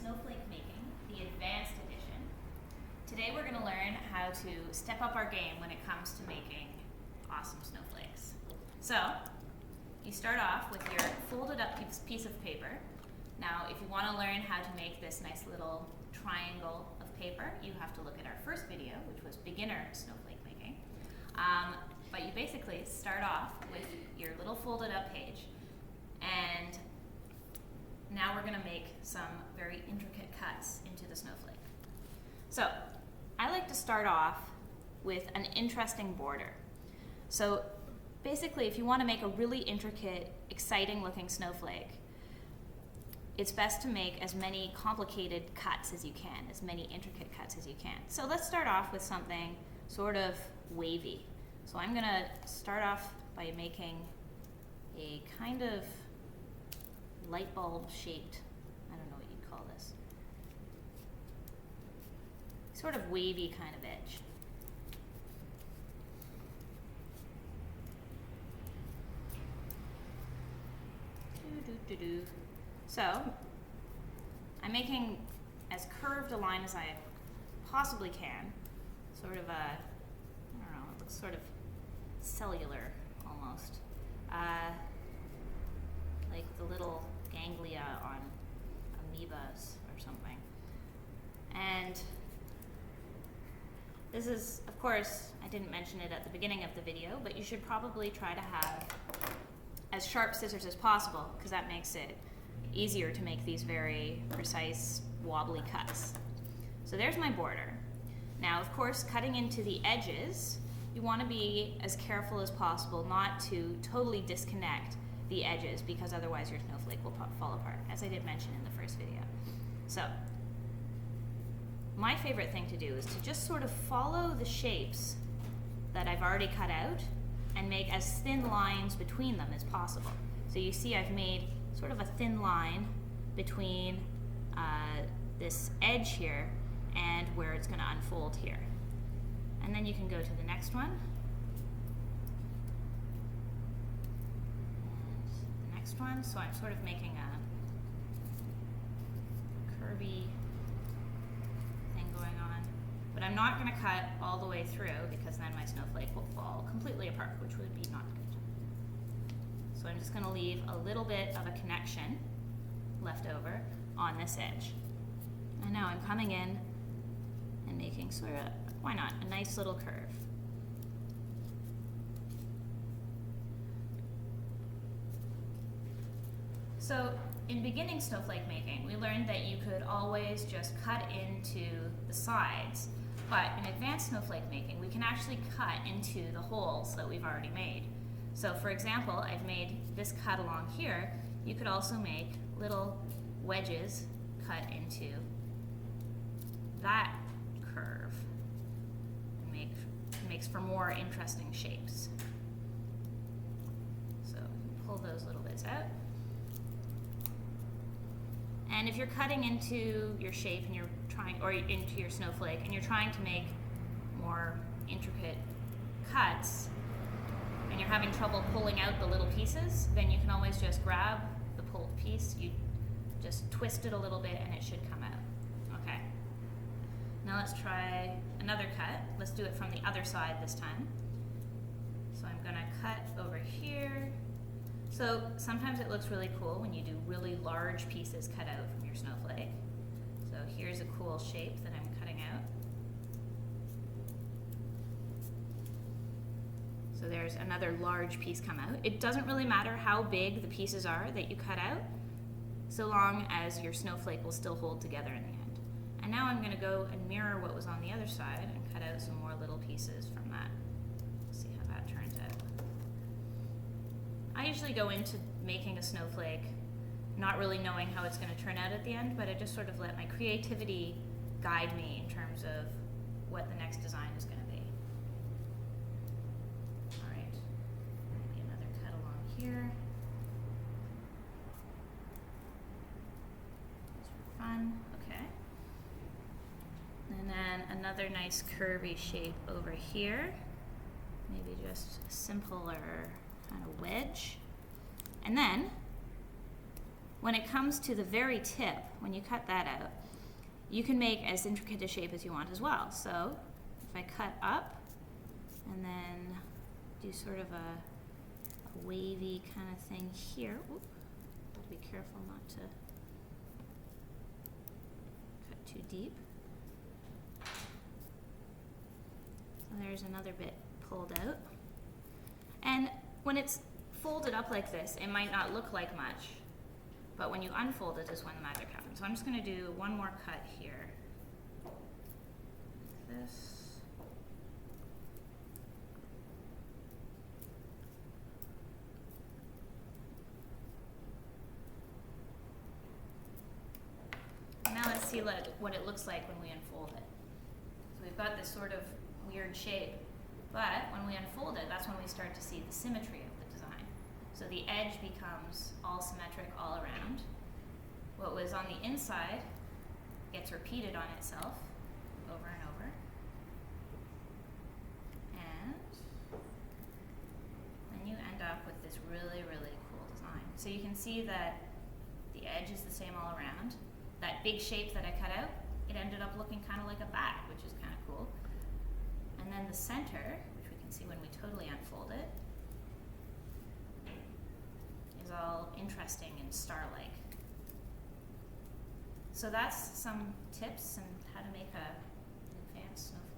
Snowflake Making, the advanced edition. Today we're going to learn how to step up our game when it comes to making awesome snowflakes. So, you start off with your folded up piece of paper. Now, if you want to learn how to make this nice little triangle of paper, you have to look at our first video, which was beginner snowflake making. But you basically start off with your little folded up page, and now we're going to make some very intricate cuts into the snowflake. So, I like to start off with an interesting border. So, basically, if you want to make a really intricate, exciting looking snowflake, it's best to make as many complicated cuts as you can, as many intricate cuts as you can. So let's start off with something sort of wavy. So I'm going to start off by making a kind of light bulb shaped, I don't know what you'd call this, sort of wavy kind of edge. So, I'm making as curved a line as I possibly can. Sort of a, I don't know, it looks sort of cellular almost. Like the little ganglia on amoebas or something. And this is, of course, I didn't mention it at the beginning of the video, but you should probably try to have as sharp scissors as possible, because that makes it easier to make these very precise, wobbly cuts. So there's my border. Now, of course, cutting into the edges, you want to be as careful as possible not to totally disconnect the edges, because otherwise your snowflake will fall apart, as I did mention in the first video. So, my favorite thing to do is to just sort of follow the shapes that I've already cut out and make as thin lines between them as possible. So you see I've made sort of a thin line between this edge here and where it's going to unfold here. And then you can go to the next one. And the next one. So I'm sort of making a curvy thing going on. But I'm not going to cut all the way through, because then my snowflake will fall completely apart, which would be not good. So I'm just going to leave a little bit of a connection left over on this edge. And now I'm coming in and making sort of, why not, a nice little curve. So in beginning snowflake making, we learned that you could always just cut into the sides. But in advanced snowflake making, we can actually cut into the holes that we've already made. So for example, I've made this cut along here. You could also make little wedges cut into that curve. It makes for more interesting shapes. So pull those little bits out. And if you're cutting into your shape and you're trying, or into your snowflake, and you're trying to make more intricate cuts, and you're having trouble pulling out the little pieces, then you can always just grab the pulled piece, you just twist it a little bit, and it should come out. Okay. Now let's try another cut. Let's do it from the other side this time. So I'm going to cut over here. So sometimes it looks really cool when you do really large pieces cut out from your snowflake. So here's a cool shape that I'm cutting out. So there's another large piece come out. It doesn't really matter how big the pieces are that you cut out, so long as your snowflake will still hold together in the end. And now I'm going to go and mirror what was on the other side and cut out some more little pieces from that. See how that turns out. I usually go into making a snowflake not really knowing how it's going to turn out at the end, but I just sort of let my creativity guide me in terms of what the next design is going to be. Alright, maybe another cut along here. Just for fun. Okay. And then another nice curvy shape over here. Maybe just a simpler kind of wedge. And then when it comes to the very tip, when you cut that out, you can make as intricate a shape as you want as well. So if I cut up and then do sort of a wavy kind of thing here, oop, gotta be careful not to cut too deep. So there's another bit pulled out. And when it's folded up like this, it might not look like much, but when you unfold it is when the magic happens. So I'm just going to do one more cut here. Like this. And now let's see what it looks like when we unfold it. So we've got this sort of weird shape, but when we unfold it, that's when we start to see the symmetry of the design. So the edge becomes all symmetric all around. What was on the inside gets repeated on itself over and over. And then you end up with this really, really cool design. So you can see that the edge is the same all around. That big shape that I cut out, it ended up looking kind of like a bat, which is kind of cool. And then the center, which we can see when we totally unfold it, is all interesting and star-like. So that's some tips on how to make an advanced snowflake.